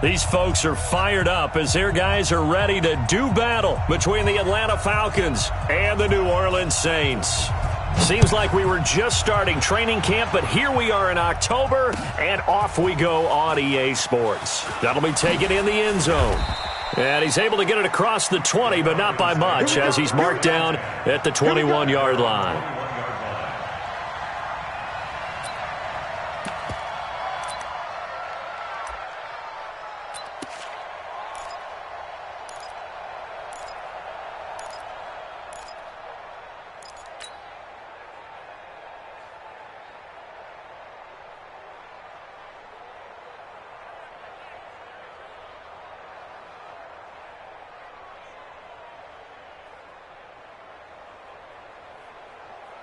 These folks are fired up as their guys are ready to do battle between the Atlanta Falcons and the New Orleans Saints. Seems like we were just starting training camp, but here we are in October, and off we go on EA Sports. That'll be taken in the end zone. And he's able to get it across the 20, but not by much, as he's marked down at the 21-yard line.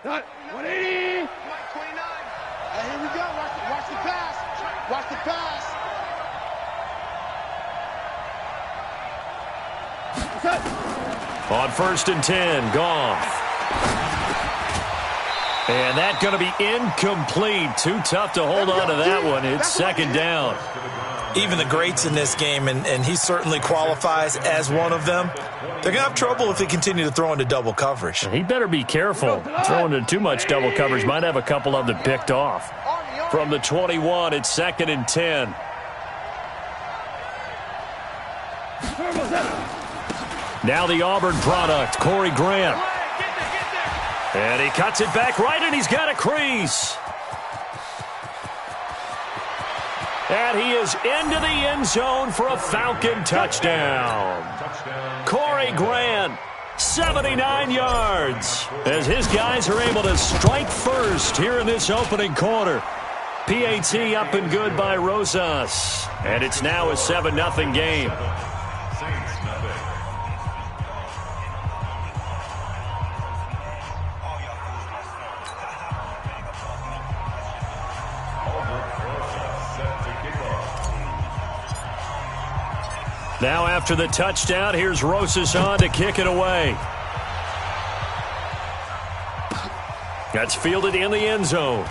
Cut. 180. 29. Here we go. Watch the pass. Watch the pass. Cut. On 1st and 10, Goff. And that's going to be incomplete. Too tough to hold on to that one. It's 2nd down. Even the greats in this game, and he certainly qualifies as one of them, they're going to have trouble if they continue to throw into double coverage. He better be careful. Throwing into too much double coverage might have a couple of them picked off. From the 21, it's 2nd and 10. Now the Auburn product, Corey Grant. And he cuts it back right, and he's got a crease. And he is into the end zone for a Falcon touchdown. Corey Grant, 79 yards, as his guys are able to strike first here in this opening quarter. PAT up and good by Rosas. And it's now a 7-0 game. Now after the touchdown, here's Rosas on to kick it away. That's fielded in the end zone.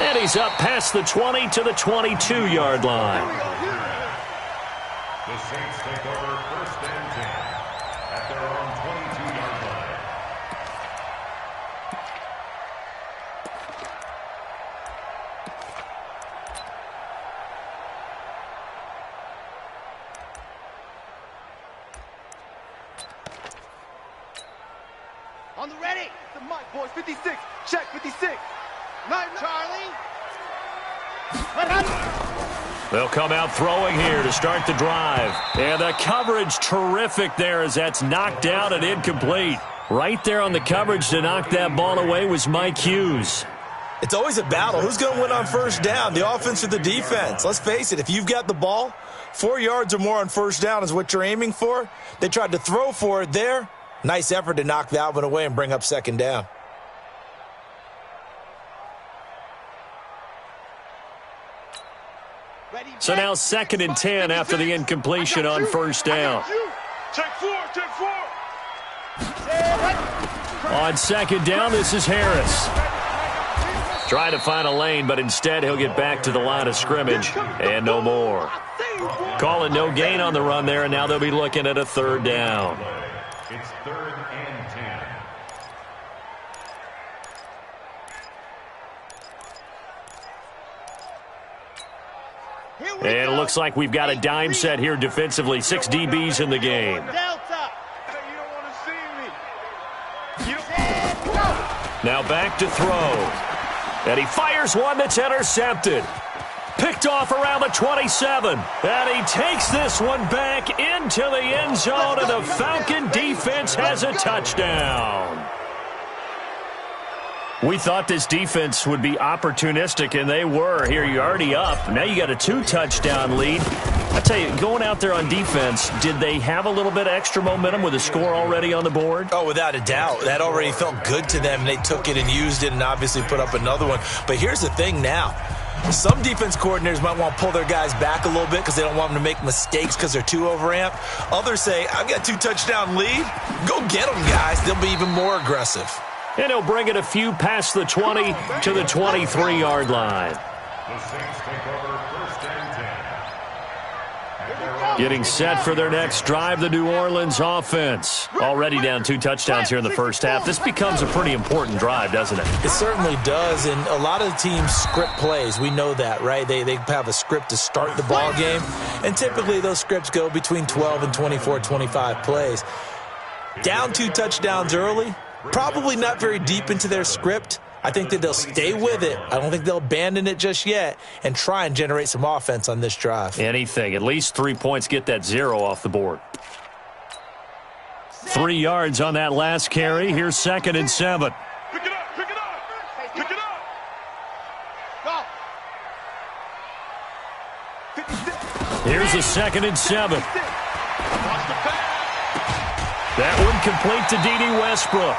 And he's up past the 20 to the 22-yard line. The Saints take over 1st and 10 at their own 22-yard line. On the ready. The mic, boys. 56. Check 56. Night, Charlie. They'll come out throwing here to start the drive. And the coverage terrific there as that's knocked down and incomplete. Right there on the coverage to knock that ball away was Mike Hughes. It's always a battle. Who's going to win on 1st down, the offense or the defense? Let's face it, if you've got the ball, 4 yards or more on 1st down is what you're aiming for. They tried to throw for it there. Nice effort to knock that one away and bring up 2nd down. So now 2nd and 10 after the incompletion on 1st down. Take 4. On 2nd down, this is Harris. Trying to find a lane, but instead he'll get back to the line of scrimmage and no more. Calling no gain on the run there, and now they'll be looking at a 3rd down. It's 3rd and 10. And it looks like we've got a dime set here defensively. 6 DBs in the game. Now back to throw. And he fires one that's intercepted. Picked off around the 27. And he takes this one back into the end zone, and the Falcon defense has a touchdown. We thought this defense would be opportunistic, and they were. Here, you're already up. Now you got a 2-touchdown lead. I tell you, going out there on defense, did they have a little bit of extra momentum with a score already on the board? Oh, without a doubt. That already felt good to them. They took it and used it and obviously put up another one. But here's the thing now. Some defense coordinators might want to pull their guys back a little bit because they don't want them to make mistakes because they're too overamped. Others say, I've got a 2-touchdown lead. Go get them, guys. They'll be even more aggressive. And he'll bring it a few past the 20 to the 23-yard line. The Saints take over 1st and Getting set for their next drive, the New Orleans offense. Already down 2 touchdowns here in the first half. This becomes a pretty important drive, doesn't it? It certainly does, and a lot of the teams script plays. We know that, right? They have a script to start the ball game, and typically those scripts go between 12 and 24, 25 plays. Down 2 touchdowns early, probably not very deep into their script. I think that they'll stay with it. I don't think they'll abandon it just yet and try and generate some offense on this drive. Anything. At least 3 points, get that 0 off the board. 3 yards on that last carry. Here's 2nd and 7. Pick it up, pick it up, pick it up. Go. 56. Here's a 2nd and 7. Watch the pass. That one complete to D.D. Westbrook.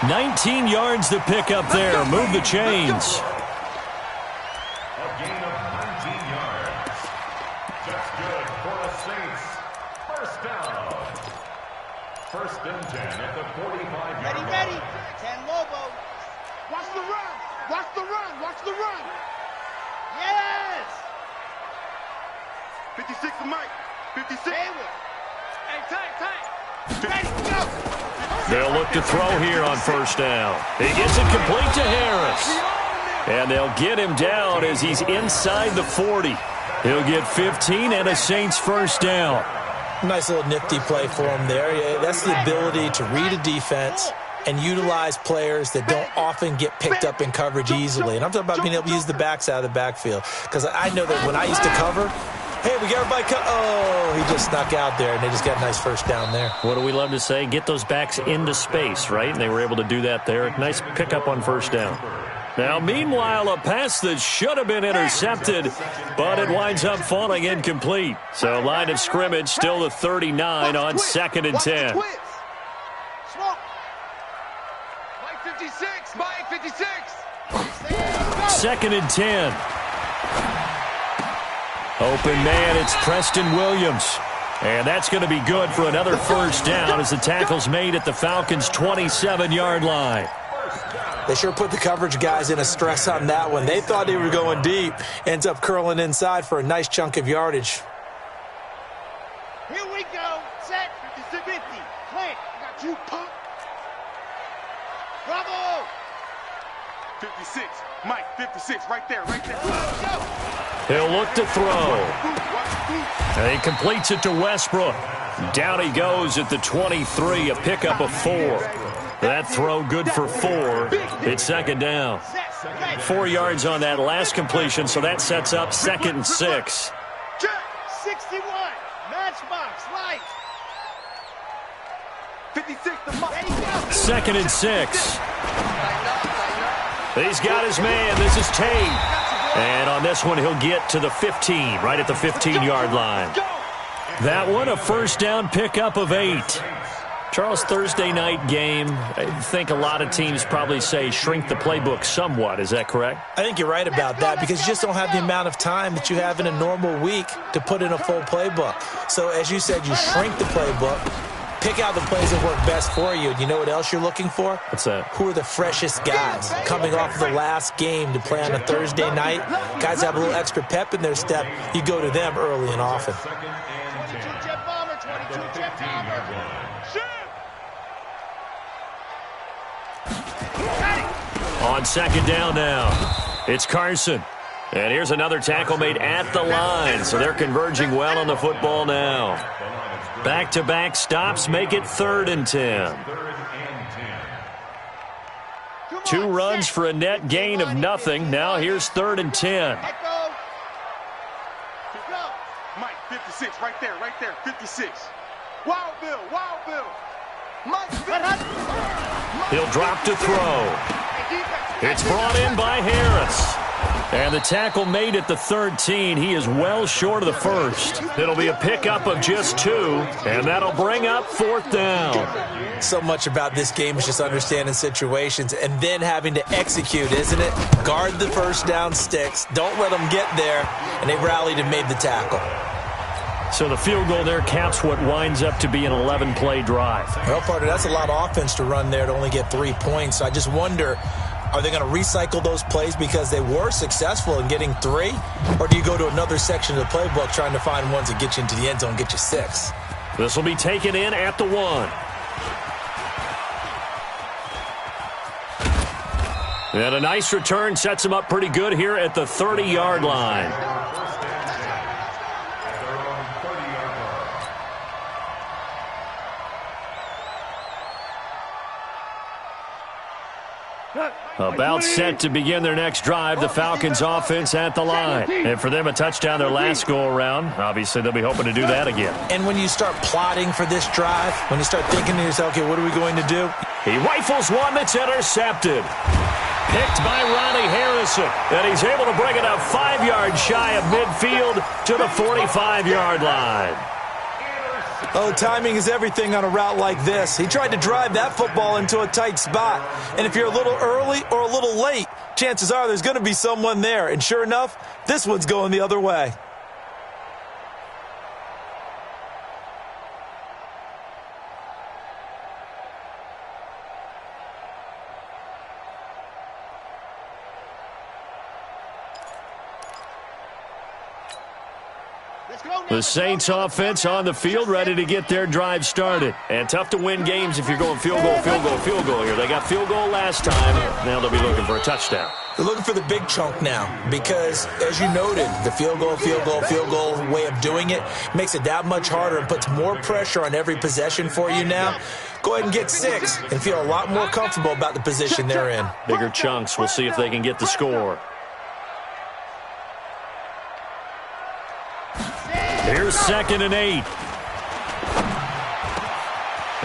19 yards to pick up there. Move the chains. A gain of 19 yards. Just good for the Saints. First down. 1st and 10 at the 45-yard line. Ready. 10 Lobo. Watch the run. Watch the run. Watch the run. Yes. 56 to Mike. 56. Hey, tight. Ready, go. They'll look to throw here on 1st down. He gets it complete to Harris. And they'll get him down as he's inside the 40. He'll get 15 and a Saints 1st down. Nice little nifty play for him there. Yeah, that's the ability to read a defense and utilize players that don't often get picked up in coverage easily. And I'm talking about being able to use the backs out of the backfield. Because I know that when I used to cover, hey, we got everybody oh, he just snuck out there, and they just got a nice 1st down there. What do we love to say? Get those backs into space, right? And they were able to do that there. Nice pickup on 1st down. Now, meanwhile, a pass that should have been intercepted, but it winds up falling incomplete. So, line of scrimmage still the 39 on 2nd and 10. Smoke. Mike 56. Mike 56. 2nd and 10. Open man, it's Preston Williams. And that's going to be good for another 1st down as the tackle's made at the Falcons' 27-yard line. They sure put the coverage guys in a stress on that one. They thought they were going deep. Ends up curling inside for a nice chunk of yardage. Here we go. Set. 50. Plant. Got you, punk. Bravo. 56. Mike, 56. Right there. Go. He'll look to throw. And he completes it to Westbrook. Down he goes at the 23, a pickup of 4. That throw good for 4. It's 2nd down. 4 yards on that last completion, so that sets up 2nd and 6. 61. Matchbox. Light. 56 to Mike. 2nd and 6. He's got his man. This is Tate. And on this one, he'll get to the 15, right at the 15-yard line. That one, a 1st down pickup of 8. Charles, Thursday night game, I think a lot of teams probably say shrink the playbook somewhat. Is that correct? I think you're right about that because you just don't have the amount of time that you have in a normal week to put in a full playbook. So as you said, you shrink the playbook, pick out the plays that work best for you. And you know what else you're looking for? What's that? Who are the freshest guys coming off of the last game to play on a Thursday night? Guys have a little extra pep in their step. You go to them early and often. 22 Jet Bomber. 22 Jet Bomber. On 2nd down now, it's Carson. And here's another tackle made at the line, so they're converging well on the football now. Back-to-back stops make it 3rd and 10. 2 runs for a net gain of nothing. Now here's 3rd and 10. Mike, 56, right there, 56. Wild Bill. Mike, He'll drop to throw. It's brought in by Harris. And the tackle made at the 13. He is well short of the 1st. It'll be a pickup of just 2, and that'll bring up 4th down. So much about this game is just understanding situations and then having to execute, isn't it? Guard the 1st down sticks. Don't let them get there. And they rallied and made the tackle. So the field goal there caps what winds up to be an 11-play drive. Well, partner, that's a lot of offense to run there to only get 3 points. So I just wonder, Are they going to recycle those plays because they were successful in getting 3? Or do you go to another section of the playbook trying to find ones that get you into the end zone and get you 6? This will be taken in at the 1. And a nice return sets him up pretty good here at the 30-yard line. About set to begin their next drive, the Falcons offense at the line. And for them, a touchdown their last go-around. Obviously, they'll be hoping to do that again. And when you start plotting for this drive, when you start thinking to yourself, okay, what are we going to do? He rifles one that's intercepted. Picked by Ronnie Harrison. And he's able to bring it up 5 yards shy of midfield to the 45-yard line. Oh, timing is everything on a route like this. He tried to drive that football into a tight spot. And if you're a little early or a little late, chances are there's going to be someone there. And sure enough, this one's going the other way. The Saints offense on the field, ready to get their drive started. And tough to win games if you're going field goal, field goal, field goal here. They got field goal last time. Now they'll be looking for a touchdown. They're looking for the big chunk now because, as you noted, the field goal way of doing it makes it that much harder and puts more pressure on every possession for you now. Go ahead and get 6 and feel a lot more comfortable about the position they're in. Bigger chunks. We'll see if they can get the score. Here's 2nd and 8.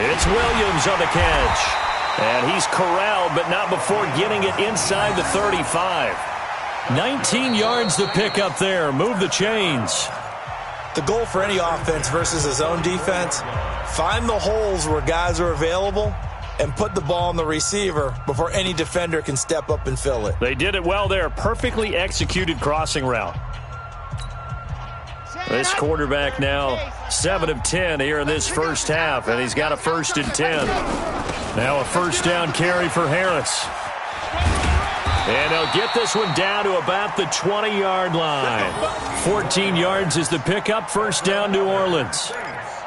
It's Williams on the catch. And he's corralled, but not before getting it inside the 35. 19 yards to pick up there. Move the chains. The goal for any offense versus his own defense, find the holes where guys are available and put the ball on the receiver before any defender can step up and fill it. They did it well there. Perfectly executed crossing route. This quarterback now 7 of 10 here in this first half, and he's got a 1st and 10. Now a first down carry for Harris. And they'll get this one down to about the 20-yard line. 14 yards is the pickup. First down, New Orleans.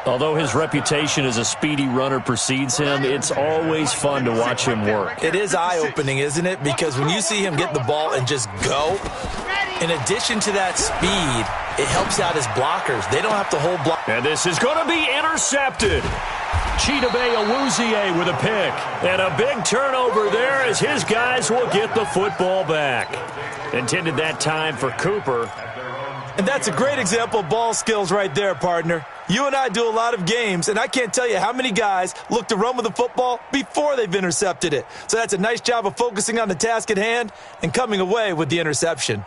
Although his reputation as a speedy runner precedes him, it's always fun to watch him work. It is eye-opening, isn't it? Because when you see him get the ball and just go, in addition to that speed, it helps out his blockers. They don't have to hold block. And this is going to be intercepted. Chidobe Awuzie with a pick. And a big turnover there as his guys will get the football back. Intended that time for Cooper. And that's a great example of ball skills right there, partner. You and I do a lot of games, and I can't tell you how many guys look to run with the football before they've intercepted it. So that's a nice job of focusing on the task at hand and coming away with the interception.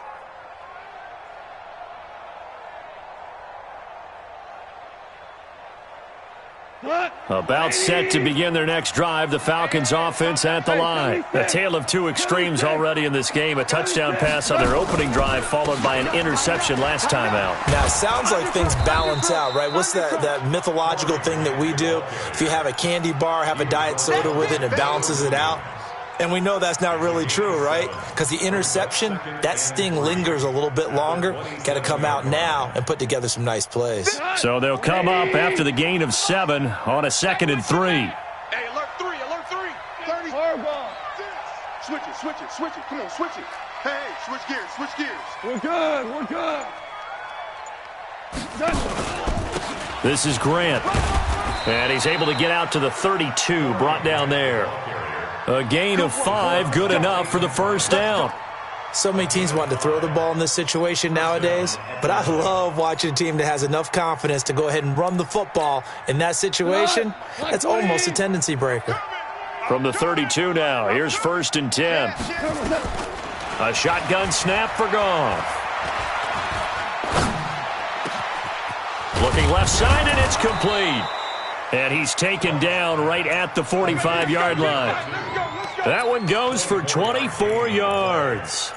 About set to begin their next drive, the Falcons offense at the line. A tale of two extremes already in this game. A touchdown pass on their opening drive followed by an interception last time out. Now, it sounds like things balance out, right? What's that mythological thing that we do? If you have a candy bar, have a diet soda with it, it balances it out. And we know that's not really true, right? Because the interception, that sting lingers a little bit longer. Got to come out now and put together some nice plays. So they'll come up after the gain of 7 on a 2nd and 3. Hey, alert 3, alert 3. 30. Hardball. Switch it. Come on, switch it. Hey, switch gears. We're good. This is Grant. And he's able to get out to the 32, brought down there. A gain of 5, good enough for the first down. So many teams want to throw the ball in this situation nowadays, but I love watching a team that has enough confidence to go ahead and run the football in that situation. That's almost a tendency breaker. From the 32 now, here's 1st and 10. A shotgun snap for Goff. Looking left side, and it's complete. And he's taken down right at the 45-yard line. That one goes for 24 yards.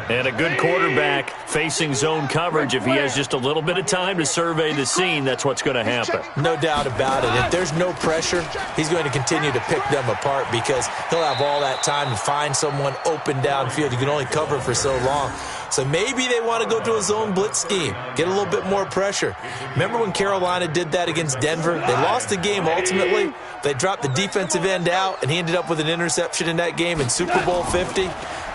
And a good quarterback facing zone coverage. If he has just a little bit of time to survey the scene, that's what's going to happen. No doubt about it. If there's no pressure, he's going to continue to pick them apart because he'll have all that time to find someone open downfield. You can only cover for so long. So maybe they want to go to a zone blitz scheme, get a little bit more pressure. Remember when Carolina did that against Denver? They lost the game ultimately. They dropped the defensive end out, and he ended up with an interception in that game in Super Bowl 50.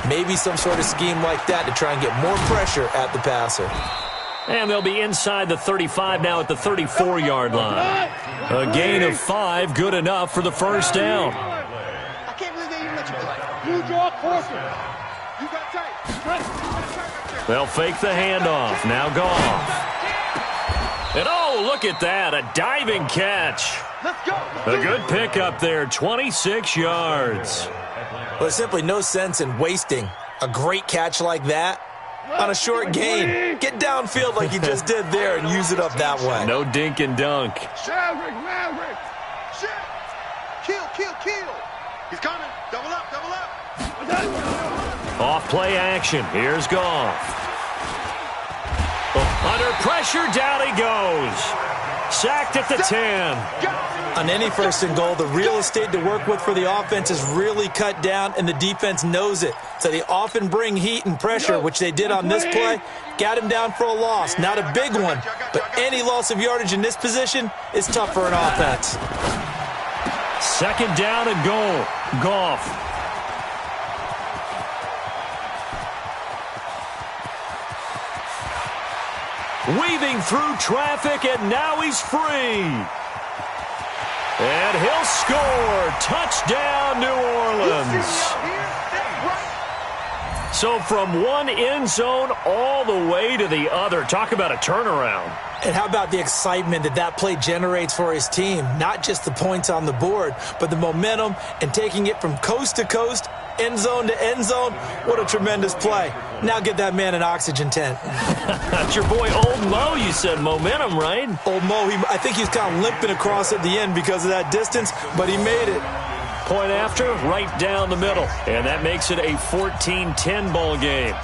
Maybe some sort of scheme like that to try and get more pressure at the passer. And they'll be inside the 35 now at the 34-yard line. A gain of 5, good enough for the first down. I can't believe they even let you play. You draw closer. You got tight. They'll fake the handoff. Now Goff. And oh, look at that. A diving catch. Let's go. A good pickup there. 26 yards. Well, there's simply no sense in wasting a great catch like that on a short gain. Get downfield like you just did there and use it up that way. No dink and dunk. Maverick. Shit. Kill. He's coming. Double up. Off play action. Here's Goff. Under pressure, down he goes. Sacked at the 10. On any first and goal, the real estate to work with for the offense is really cut down, and the defense knows it. So they often bring heat and pressure, which they did on this play. Got him down for a loss. Not a big one, but any loss of yardage in this position is tough for an offense. Second down and goal. Goff. Weaving through traffic, and now he's free. And he'll score. Touchdown, New Orleans. So from one end zone all the way to the other. Talk about a turnaround. And how about the excitement that play generates for his team? Not just the points on the board, but the momentum and taking it from coast to coast, end zone to end zone. What a tremendous play. Now get that man an oxygen tent. That's your boy Old Mo, you said. Momentum, right? Old Mo, I think he's kind of limping across at the end because of that distance, but he made it. Point after, right down the middle. And that makes it a 14-10 ball game.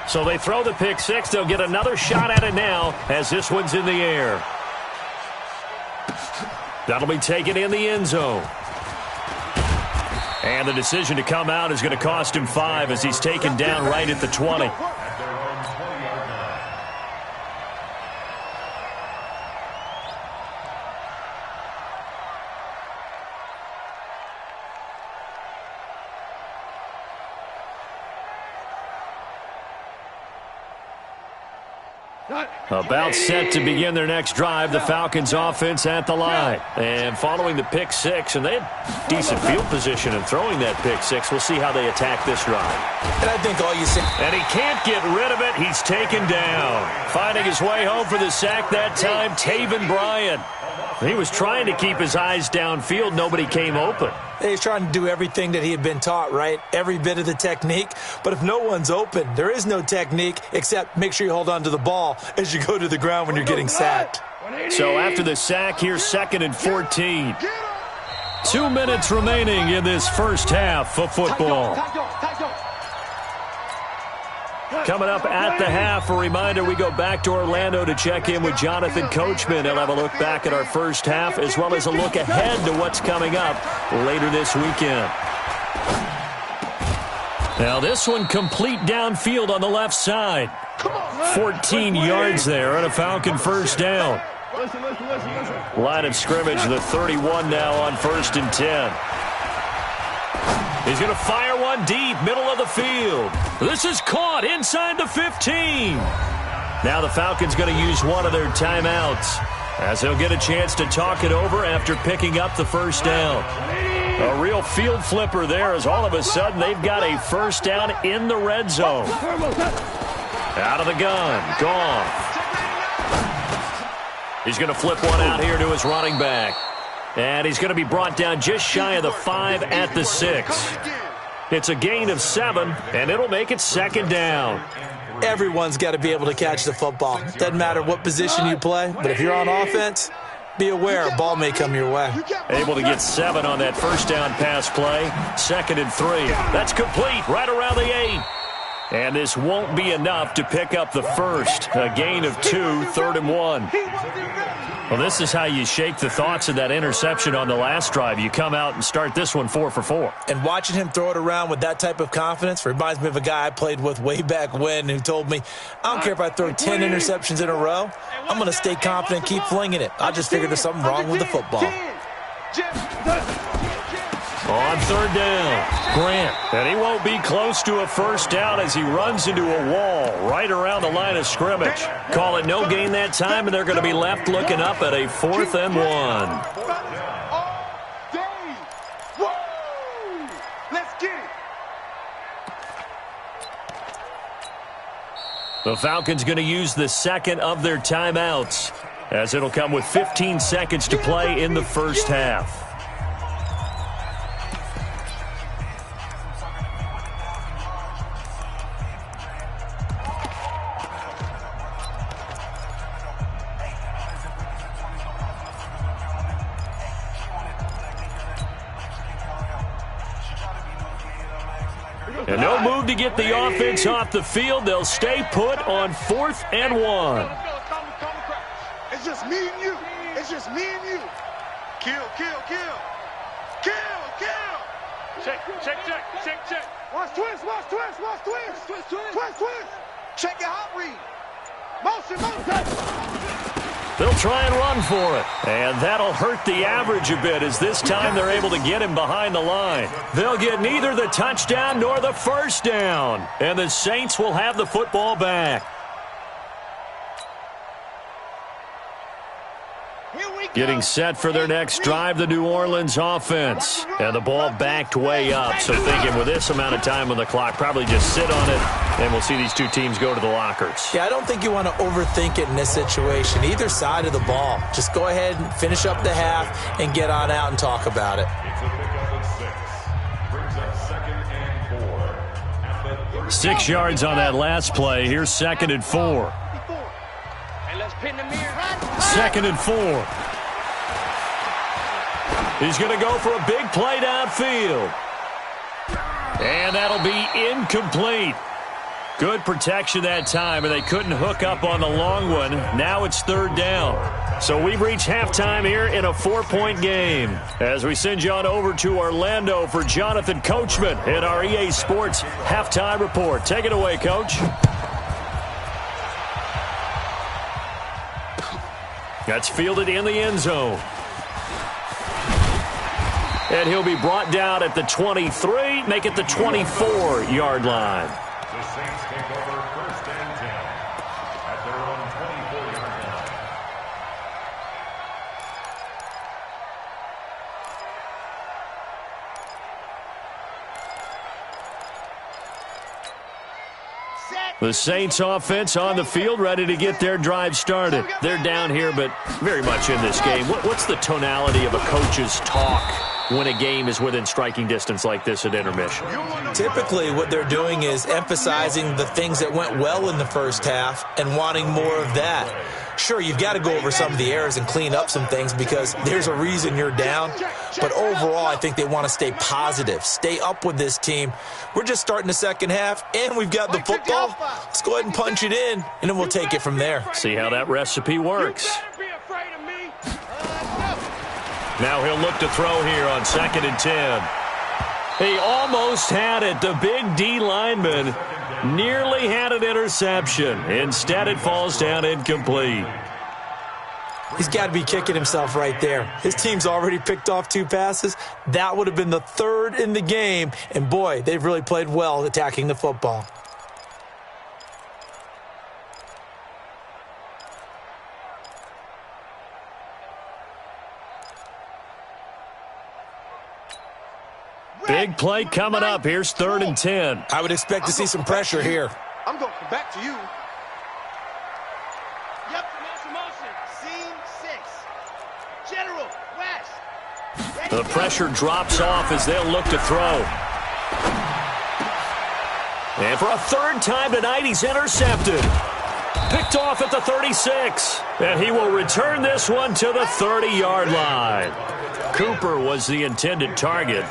So they throw the pick six. They'll get another shot at it now as this one's in the air. That'll be taken in the end zone. And the decision to come out is going to cost him 5 as he's taken down right at the 20. About set to begin their next drive, the Falcons offense at the line. And following the pick six, and they had decent field position in throwing that pick six. We'll see how they attack this drive. And I think all you see... And he can't get rid of it. He's taken down. Finding his way home for the sack that time, Taven Bryan. He was trying to keep his eyes downfield. Nobody came open. He's trying to do everything that he had been taught, right? Every bit of the technique. But if no one's open, there is no technique except make sure you hold on to the ball as you go to the ground when you're getting sacked. So after the sack, here's 2nd and 14. 2 minutes remaining in this first half of football. Coming up at the half, a reminder, we go back to Orlando to check in with Jonathan Coachman. He'll have a look back at our first half as well as a look ahead to what's coming up later this weekend. Now this one complete downfield on the left side. 14 yards there on a Falcon first down. Line of scrimmage, the 31 now on 1st and 10. He's going to fire one deep, middle of the field. This is caught inside the 15. Now the Falcons going to use one of their timeouts as they'll get a chance to talk it over after picking up the first down. A real field flipper there as all of a sudden they've got a first down in the red zone. Out of the gun, Goff. He's going to flip one out here to his running back. And he's going to be brought down just shy of the 5 at the 6. It's a gain of 7, and it'll make it 2nd down. Everyone's got to be able to catch the football. Doesn't matter what position you play, but if you're on offense, be aware a ball may come your way. Able to get 7 on that first down pass play. 2nd and 3. That's complete right around the 8. And this won't be enough to pick up the first. A gain of 2, 3rd and 1. Well, this is how you shake the thoughts of that interception on the last drive. You come out and start this one 4 for 4. And watching him throw it around with that type of confidence reminds me of a guy I played with way back when who told me, I don't care if I throw 10 interceptions in a row, I'm going to stay confident and keep flinging it. I just figured there's something wrong with the football. On 3rd down, Grant. And he won't be close to a first down as he runs into a wall right around the line of scrimmage. Call it no gain that time, and they're going to be left looking up at a 4th and 1. Let's get it. The Falcons going to use the 2nd of their timeouts, as it'll come with 15 seconds to play in the first half. And no move to get the offense off the field. They'll stay put on 4th and 1. It's just me and you. It's just me and you. Kill, kill, kill. Kill, kill. Check. Watch twist, watch twist, watch twist. Twist. Check your hot read. Motion. They'll try and run for it. And that'll hurt the average a bit as this time they're able to get him behind the line. They'll get neither the touchdown nor the first down. And the Saints will have the football back. Getting set for their next drive, the New Orleans offense. And the ball backed way up. So thinking with this amount of time on the clock, probably just sit on it, and we'll see these two teams go to the lockers. Yeah, I don't think you want to overthink it in this situation. Either side of the ball. Just go ahead and finish up the half and get on out and talk about it. It's a pickup of 6. Brings up 2nd and 4. 6 yards on that last play. Here's 2nd and 4. Hey, let's pin the mirror. 2nd and 4. He's going to go for a big play downfield. And that'll be incomplete. Good protection that time, and they couldn't hook up on the long one. Now it's 3rd down. So we've reached halftime here in a 4-point game. As we send you on over to Orlando for Jonathan Coachman in our EA Sports Halftime Report. Take it away, Coach. That's fielded in the end zone. And he'll be brought down at the 23, make it the 24-yard line. The Saints take over 1st and 10 at their own 24-yard line. The Saints offense on the field, ready to get their drive started. They're down here, but very much in this game. What's the tonality of a coach's talk when a game is within striking distance like this at intermission? Typically, what they're doing is emphasizing the things that went well in the first half and wanting more of that. Sure, you've got to go over some of the errors and clean up some things because there's a reason you're down. But overall, I think they want to stay positive, stay up with this team. We're just starting the second half, and we've got the football. Let's go ahead and punch it in, and then we'll take it from there. See how that recipe works. Now he'll look to throw here on 2nd and 10. He almost had it. The big D lineman nearly had an interception. Instead, it falls down incomplete. He's got to be kicking himself right there. His team's already picked off 2 passes. That would have been the 3rd in the game. And, boy, they've really played well attacking the football. Big play coming up. Here's 3rd and 10. I would expect to see some pressure here. I'm going to come back to you. Yep, motion. Scene 6. General, West. The pressure drops off as they'll look to throw. And for a third time tonight, he's intercepted. Picked off at the 36. And he will return this one to the 30-yard line. Cooper was the intended target.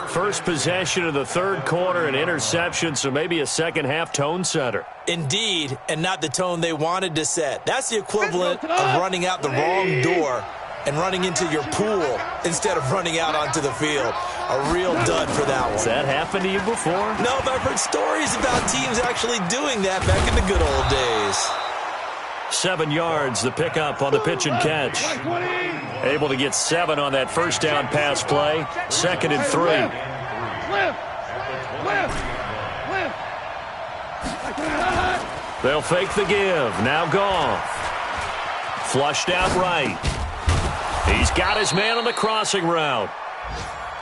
First possession of the third quarter, an interception, so maybe a second-half tone setter. Indeed, and not the tone they wanted to set. That's the equivalent of running out the wrong door and running into your pool instead of running out onto the field. A real dud for that one. Has that happened to you before? No, but I've heard stories about teams actually doing that back in the good old days. 7 yards, the pickup on the pitch and catch. Able to get 7 on that first down pass play. 2nd and 3. They'll fake the give. Now Goff. Flushed out right. He's got his man on the crossing route.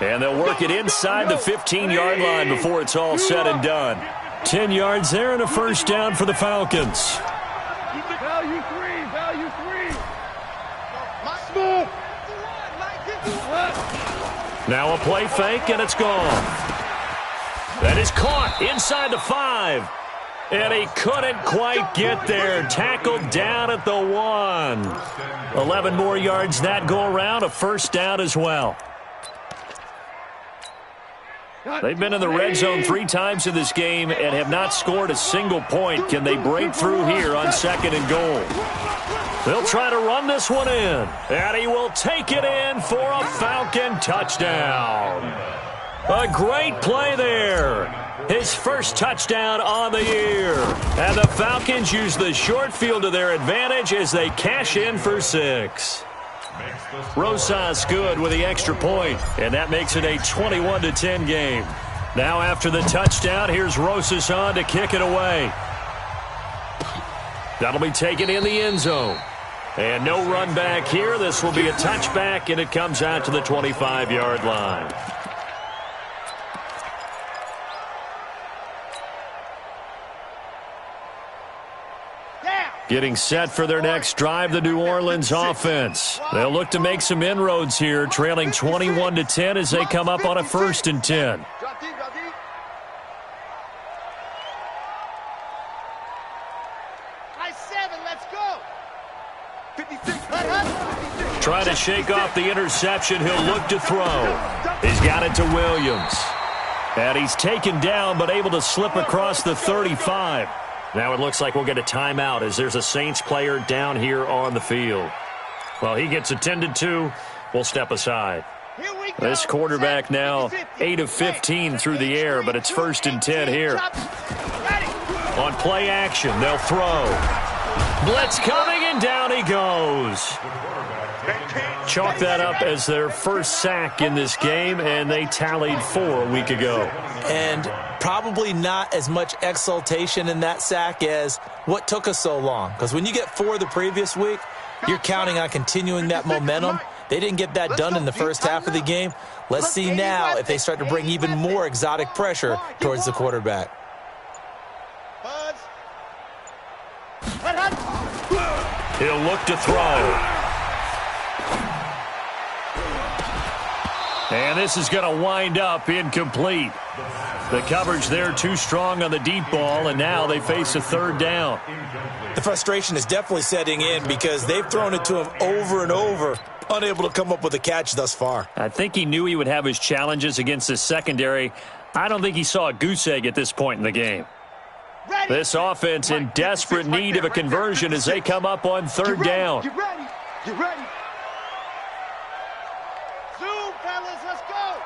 And they'll work it inside the 15-yard line before it's all said and done. 10 yards there and a first down for the Falcons. Value three. Now a play fake, and it's gone. That is caught inside the 5. And he couldn't quite get there. Tackled down at the 1. 11 more yards that go around, a first down as well. They've been in the red zone 3 times in this game and have not scored a single point. Can they break through here on 2nd and goal? They'll try to run this one in, and he will take it in for a Falcon touchdown. A great play there. His first touchdown on the year. And the Falcons use the short field to their advantage as they cash in for 6. Rosas good with the extra point, and that makes it a 21-10 game. Now after the touchdown, here's Rosas on to kick it away. That'll be taken in the end zone. And no run back here. This will be a touchback, and it comes out to the 25-yard line. Getting set for their next drive, the New Orleans offense. They'll look to make some inroads here, trailing 21-10 as they come up on a 1st and 10. Drop deep. High 7, let's go. 56. Trying to shake off the interception. He'll look to throw. He's got it to Williams. And he's taken down but able to slip across the 35. Now it looks like we'll get a timeout as there's a Saints player down here on the field. Well, he gets attended to. We'll step aside. This quarterback now 8 of 15 through the air, but it's 1st and 10 here. On play action, they'll throw. Blitz coming, and down he goes. Chalk that up as their first sack in this game, and they tallied 4 a week ago. And probably not as much exultation in that sack as what took us so long. Because when you get 4 the previous week, you're counting on continuing that momentum. They didn't get that done in the first half of the game. Let's see now if they start to bring even more exotic pressure towards the quarterback. He'll look to throw. And this is going to wind up incomplete. The coverage there too strong on the deep ball, and now they face a 3rd down. The frustration is definitely setting in because they've thrown it to him over and over, unable to come up with a catch thus far. I think he knew he would have his challenges against the secondary. I don't think he saw a goose egg at this point in the game. This offense in desperate need of a conversion as they come up on 3rd down. Get ready. Zoom, fellas, let's go.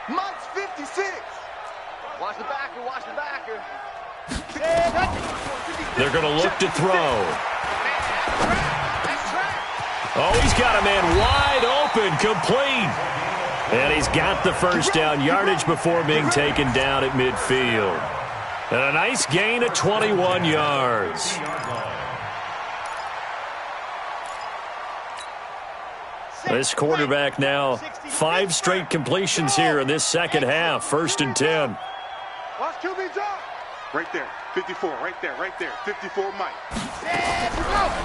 Mike's 56. Watch the backer. They're going to look to throw. Oh, he's got a man wide open, complete. And he's got the first down, yardage before being taken down at midfield. And a nice gain of 21 yards. This quarterback now 5 straight completions here in this second half. 1st and 10. Watch QB drop. Right there. 54. Right there. 54 Mike.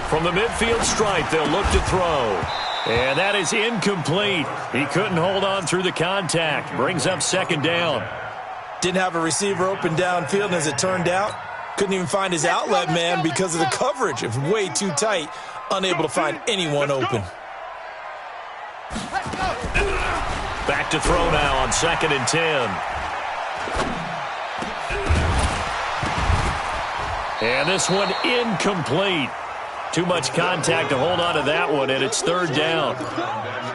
From the midfield stripe, they'll look to throw. And that is incomplete. He couldn't hold on through the contact. Brings up 2nd down. Didn't have a receiver open downfield, and as it turned out, couldn't even find his outlet man because of the coverage. It was way too tight, unable to find anyone open. Back to throw now on 2nd and 10. And this one incomplete. Too much contact to hold on to that one, and it's 3rd down.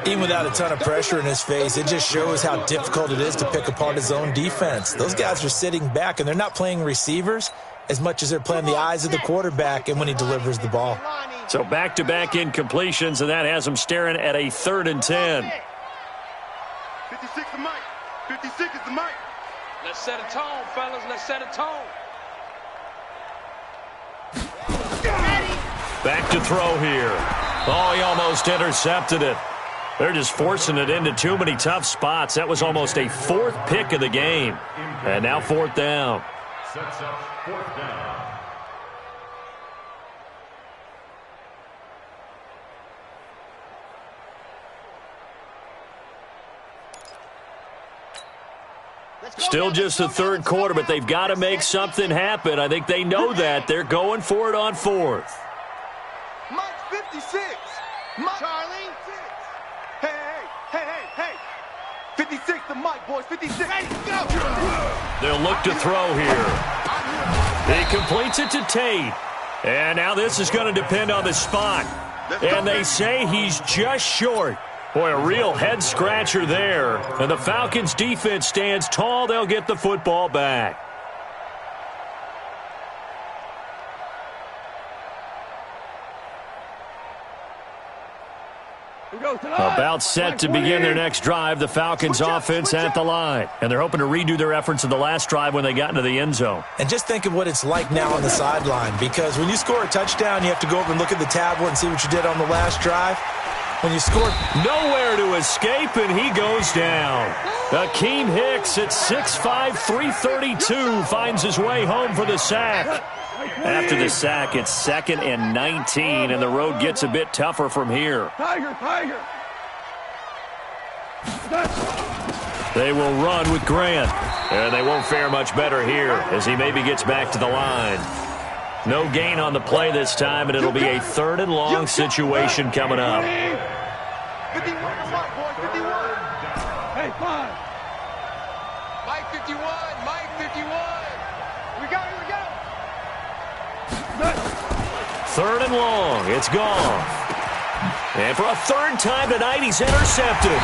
Even without a ton of pressure in his face, it just shows how difficult it is to pick apart his own defense. Those guys are sitting back, and they're not playing receivers as much as they're playing the eyes of the quarterback and when he delivers the ball. So back-to-back incompletions, and that has him staring at a 3rd and 10. 56 the mic. 56 is the mic. Let's set a tone, fellas. Let's set a tone. Back to throw here. Oh, he almost intercepted it. They're just forcing it into too many tough spots. That was almost a 4th pick of the game. And now 4th down. Sets up 4th down. Still just the 3rd quarter, but they've got to make something happen. I think they know that. They're going for it on 4th. Mike 56. Mike. Charlie. Hey. 56 the mic, boys. 56. Ready, go. They'll look to throw here. He completes it to Tate. And now this is going to depend on the spot. And they say he's just short. Boy, a real head-scratcher there. And the Falcons' defense stands tall. They'll get the football back. About set to begin their next drive, the Falcons offense at the line. And they're hoping to redo their efforts in the last drive when they got into the end zone. And just think of what it's like now on the sideline, because when you score a touchdown, you have to go over and look at the tablet and see what you did on the last drive. When you score, nowhere to escape, and he goes down. Akeem Hicks at 6'5", 332 finds his way home for the sack. After the sack, it's 2nd and 19, and the road gets a bit tougher from here. Tiger. They will run with Grant, and they won't fare much better here as he maybe gets back to the line. No gain on the play this time, and it'll be a 3rd and long situation coming up. 51 the mic, boys. 51. Hey, 5. Mike 51. Mike 51. We go. 3rd and long. It's gone. And for a 3rd time tonight, he's intercepted.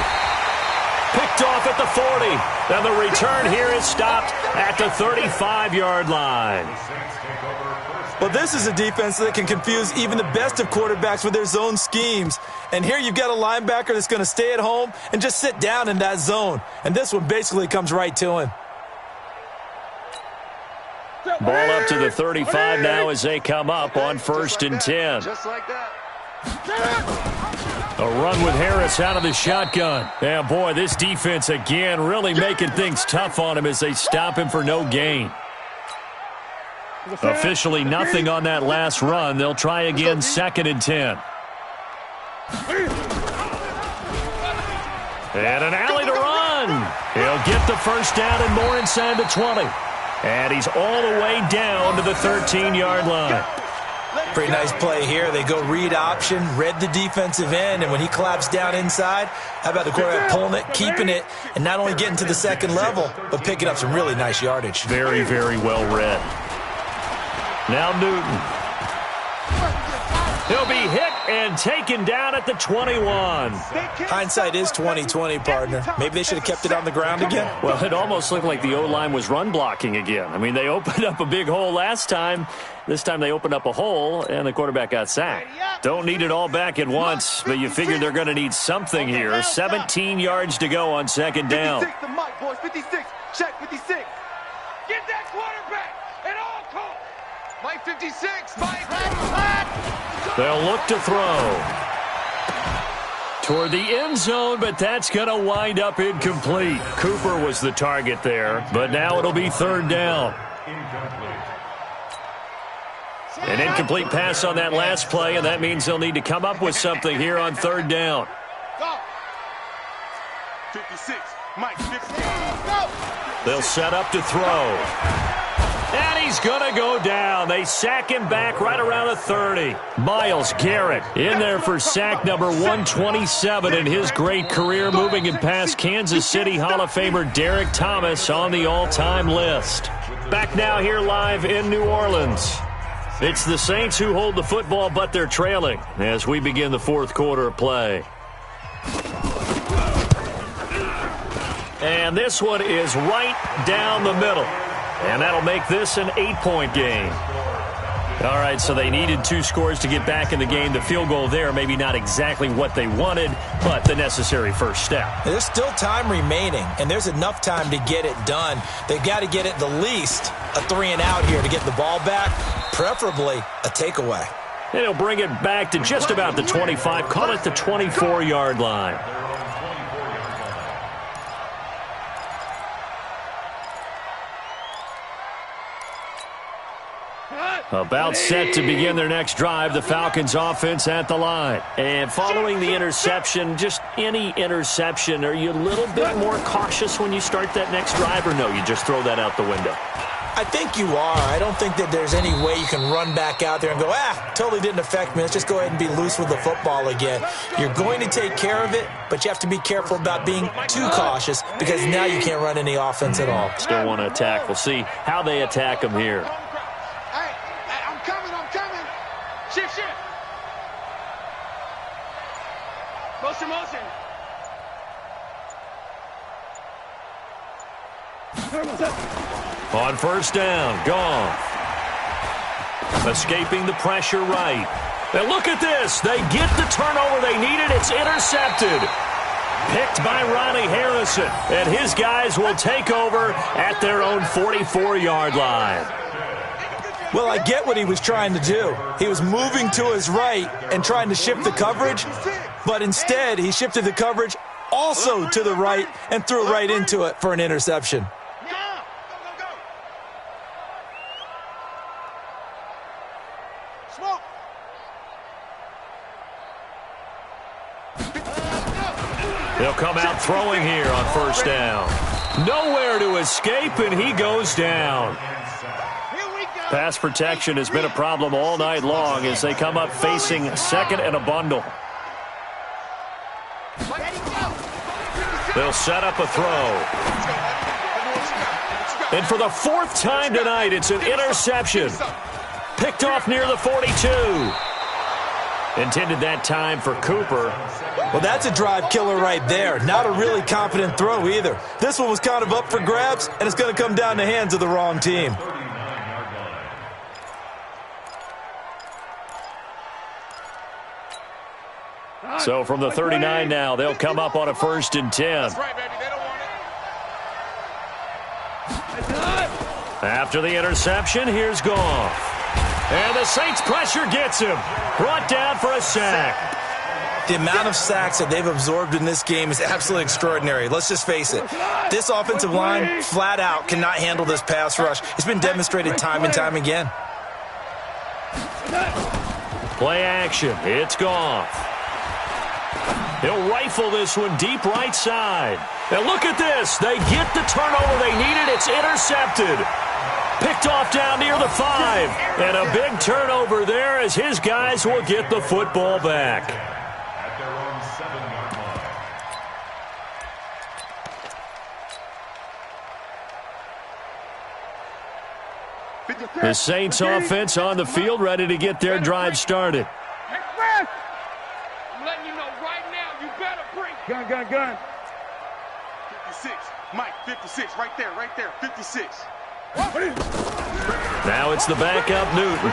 Picked off at the 40. And the return here is stopped at the 35-yard line. well, this is a defense that can confuse even the best of quarterbacks with their zone schemes. And here you've got a linebacker that's going to stay at home and just sit down in that zone. And this one basically comes right to him. Ball up to the 35 now as they come up on 1st and 10. Just like that. A run with Harris out of the shotgun. And boy, this defense again really making things tough on him as they stop him for no gain. Officially nothing on that last run. They'll try again 2nd and 10. And an alley to run. He'll get the first down and more inside the 20. And he's all the way down to the 13-yard line. Pretty nice play here. They go read option, read the defensive end, and when he collapsed down inside, how about the quarterback pulling it, keeping it, and not only getting to the second level, but picking up some really nice yardage. Very, very well read. Now Newton. He'll be hit and taken down at the 21. Hindsight is 20/20, partner. Maybe they should have kept it on the ground again. Well, it almost looked like the O-line was run blocking again. I mean, they opened up a big hole last time. This time they opened up a hole, and the quarterback got sacked. Don't need it all back at once, but you figure they're going to need something here. 17 yards to go on 2nd down. 56 the mic, boys. 56. Check 56. Get that quarterback at all costs. Mike 56. Mike. They'll look to throw toward the end zone, but that's going to wind up incomplete. Cooper was the target there, but now it'll be 3rd down. An incomplete pass on that last play, and that means they'll need to come up with something here on 3rd down. 56. Mike 56. Go. They'll set up to throw. And he's going to go down. They sack him back right around the 30. Myles Garrett in there for sack number 127 in his great career, moving him past Kansas City Hall of Famer Derek Thomas on the all-time list. Back now here live in New Orleans. It's the Saints who hold the football, but they're trailing as we begin the fourth quarter of play. And this one is right down the middle. And that'll make this an 8-point game. All right, so they needed 2 scores to get back in the game. The field goal there, maybe not exactly what they wanted, but the necessary first step. There's still time remaining, and there's enough time to get it done. They've got to get at the least a 3-and-out here to get the ball back, preferably a takeaway. And he'll bring it back to just about the 25, call it the 24-yard line. About set to begin their next drive, the Falcons offense at the line. And following the interception, just any interception, are you a little bit more cautious when you start that next drive, or no, you just throw that out the window? I think you are. I don't think that there's any way you can run back out there and go, totally didn't affect me. Let's just go ahead and be loose with the football again. You're going to take care of it, but you have to be careful about being too cautious because now you can't run any offense at all. Still want to attack. We'll see how they attack them here. Shift. Motion. On first down, Goff. Escaping the pressure right. And look at this. They get the turnover they needed. It's intercepted. Picked by Ronnie Harrison. And his guys will take over at their own 44-yard line. Well, I get what he was trying to do. He was moving to his right and trying to shift the coverage, but instead he shifted the coverage also to the right and threw right into it for an interception. They'll come out throwing here on first down. Nowhere to escape, and he goes down. Pass protection has been a problem all night long as they come up facing second and a bundle. They'll set up a throw. And for the 4th time tonight, it's an interception. Picked off near the 42. Intended that time for Cooper. Well, that's a drive killer right there. Not a really confident throw either. This one was kind of up for grabs, and it's going to come down the hands of the wrong team. So from the 39 now, they'll come up on a 1st and 10. That's right, baby. They don't want it. After the interception, here's Goff. And the Saints pressure gets him. Brought down for a sack. The amount of sacks that they've absorbed in this game is absolutely extraordinary. Let's just face it. This offensive line, flat out, cannot handle this pass rush. It's been demonstrated time and time again. Play action. It's Goff. He'll rifle this one deep right side. And look at this. They get the turnover they needed. It's intercepted. Picked off down near the 5. And a big turnover there as his guys will get the football back. At their own 7-yard line. The Saints offense on the field, ready to get their drive started. I'm letting you know right now, you better bring. Gun. 56. Mike, 56. Right there. 56. Now it's the backup, Newton.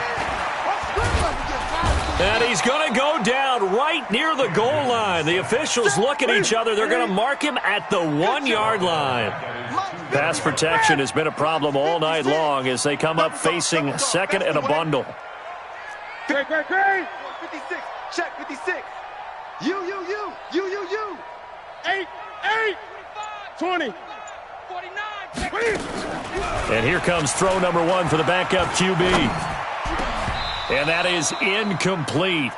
And he's going to go down right near the goal line. The officials look at each other. They're going to mark him at the 1-yard line. Pass protection has been a problem all night long as they come up facing second and a bundle. Great. 56. Check 56. You. 8. 20. 49. And here comes throw number 1 for the backup QB. And that is incomplete.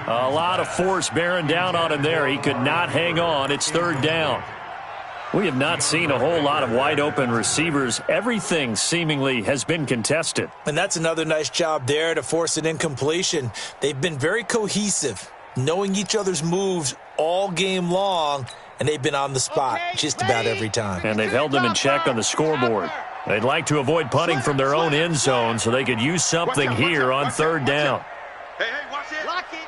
A lot of force bearing down on him there. He could not hang on. It's 3rd down. We have not seen a whole lot of wide-open receivers. Everything seemingly has been contested. And that's another nice job there to force an incompletion. They've been very cohesive, knowing each other's moves all game long, and they've been on the spot just about every time. And they've held them in check on the scoreboard. They'd like to avoid punting from their own end zone so they could use something here on third down. Hey, watch it. Lock it.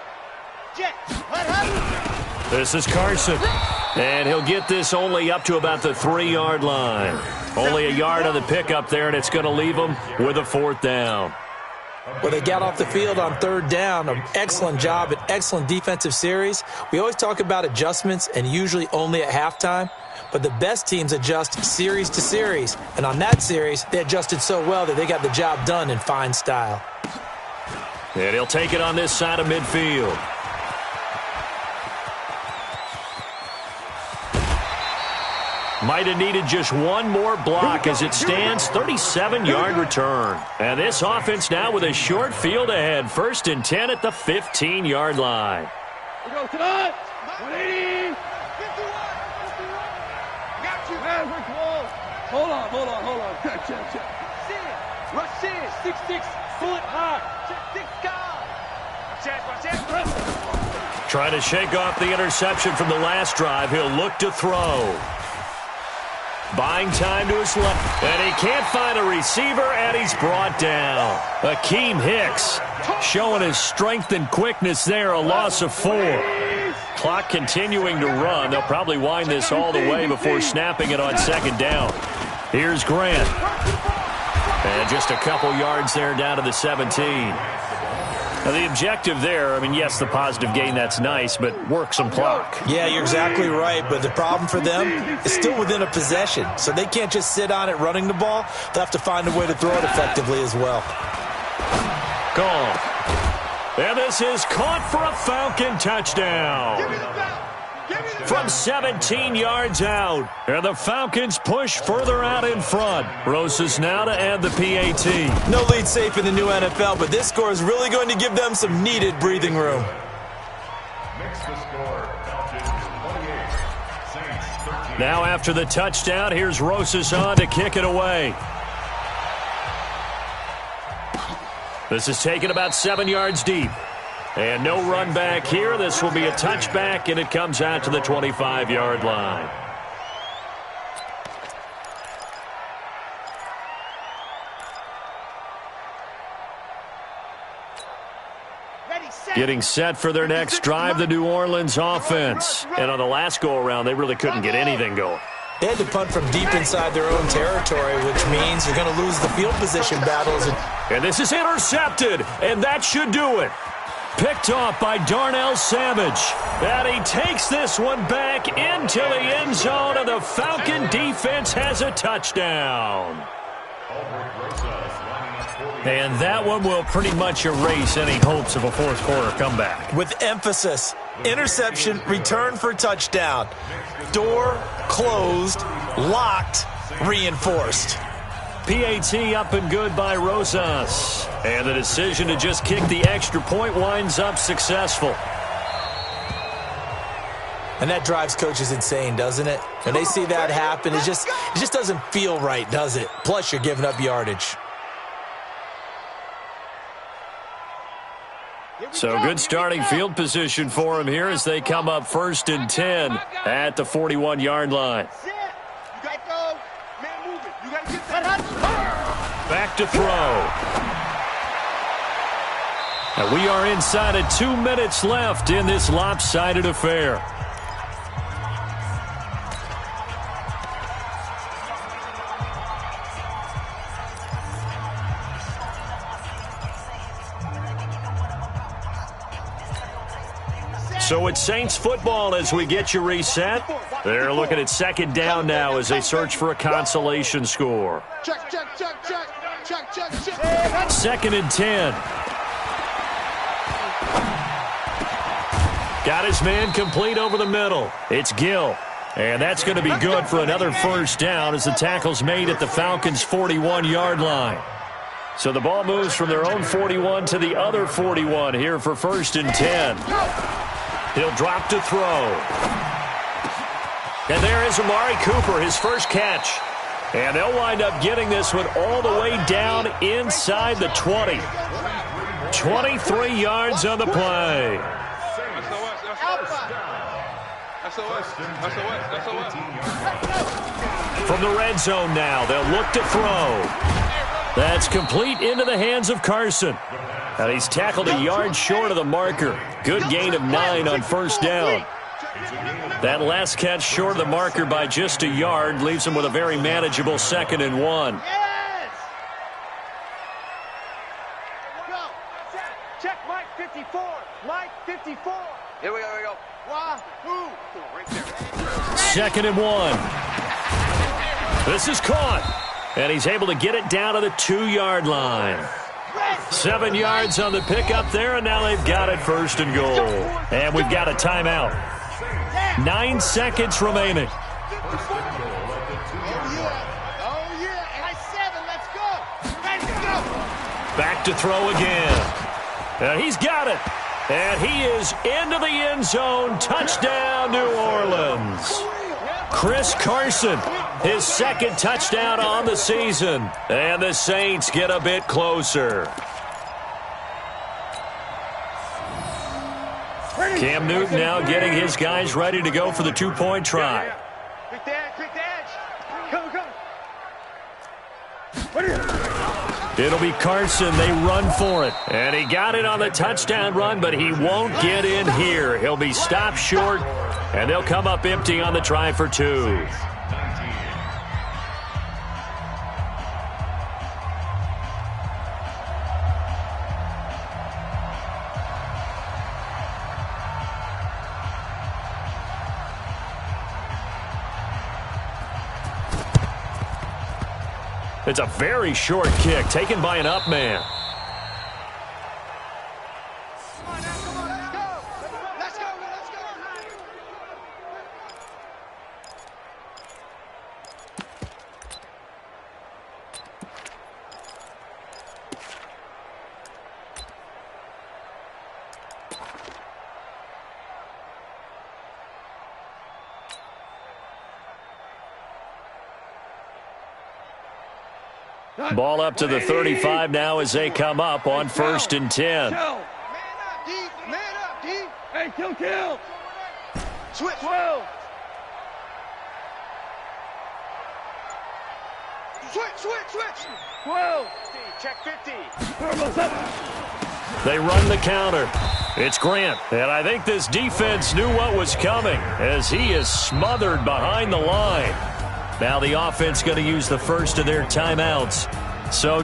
Jet. What happened? This is Carson. And he'll get this only up to about the 3-yard line. Only a yard on the pickup there, and it's going to leave them with a 4th down. Well, they got off the field on third down. An excellent job, an excellent defensive series. We always talk about adjustments and usually only at halftime. But the best teams adjust series to series. And on that series, they adjusted so well that they got the job done in fine style. And he'll take it on this side of midfield. Might have needed just one more block as it stands, 37-yard return. And this offense now with a short field ahead, 1st and 10 at the 15-yard line. We go to the 180. Got you. Man, we're close. Hold on. Check. Rush in. 6-6. Pull it hard. 6 guard. Watch. Trying to shake off the interception from the last drive. He'll look to throw. Buying time to his left, and he can't find a receiver, and he's brought down. Akeem Hicks showing his strength and quickness there, a loss of 4. Clock continuing to run. They'll probably wind this all the way before snapping it on 2nd down. Here's Grant. And just a couple yards there down to the 17. Now, the objective there, I mean, yes, the positive gain, that's nice, but work some clock. Yeah, you're exactly right, but the problem for them is still within a possession, so they can't just sit on it running the ball. They'll have to find a way to throw it effectively as well. Gone. And this is caught for a Falcon touchdown. From 17 yards out. And the Falcons push further out in front. Rosas now to add the PAT. No lead safe in the new NFL, but this score is really going to give them some needed breathing room. Makes the score, Falcons 28, Saints 13. Now after the touchdown, here's Rosas on to kick it away. This is taken about 7 yards deep. And no run back here. This will be a touchback, and it comes out to the 25-yard line. Getting set for their next drive, the New Orleans offense. And on the last go-around, they really couldn't get anything going. They had to punt from deep inside their own territory, which means they're going to lose the field position battles. And this is intercepted, and that should do it. Picked off by Darnell Savage. And he takes this one back into the end zone, and the Falcon defense has a touchdown. And that one will pretty much erase any hopes of a fourth-quarter comeback. With emphasis, interception, return for touchdown. Door closed, locked, reinforced. PAT up and good by Rosas. And the decision to just kick the extra point winds up successful. And that drives coaches insane, doesn't it? When they see that happen, it just doesn't feel right, does it? Plus, you're giving up yardage. So good starting field position for him here as they come up 1st and 10 at the 41-yard line. Back to throw. And we are inside of 2 minutes left in this lopsided affair. So it's Saints football as we get you reset. They're looking at 2nd down now as they search for a consolation score. Check. 2nd and 10. Got his man complete over the middle. It's Gill. And that's going to be good for another 1st down as the tackle's made at the Falcons' 41-yard line. So the ball moves from their own 41 to the other 41 here for 1st and 10. He'll drop to throw. And there is Amari Cooper, his first catch. And they'll wind up getting this one all the way down inside the 20. 23 yards on the play. From the red zone now, they'll look to throw. That's complete into the hands of Carson. And he's tackled a yard short of the marker. Good gain of 9 on first down. That last catch short of the marker by just a yard leaves him with a very manageable 2nd and 1. Check Mike 54. Mike 54. Here we go. Wahoo. Right there. 2nd and 1. This is caught. And he's able to get it down to the 2-yard line. 7 yards on the pickup there, and now they've got it 1st and goal. And we've got a timeout. 9 seconds remaining. Oh, yeah. And I 7. Let's go. Let's go. Back to throw again. And he's got it. And he is into the end zone. Touchdown, New Orleans. Chris Carson, his 2nd touchdown on the season. And the Saints get a bit closer. Cam Newton now getting his guys ready to go for the 2-point try. Quick the edge. Go. It'll be Carson. They run for it. And he got it on the touchdown run, but he won't get in here. He'll be stopped short, and they'll come up empty on the try for 2. It's a very short kick taken by an up man. Ball up to the 35 now as they come up on 1st and 10. Man up, D. Hey, kill. Switch. 12. Switch. 12. Check 50. They run the counter. It's Grant. And I think this defense knew what was coming as he is smothered behind the line. Now the offense going to use the first of their timeouts. So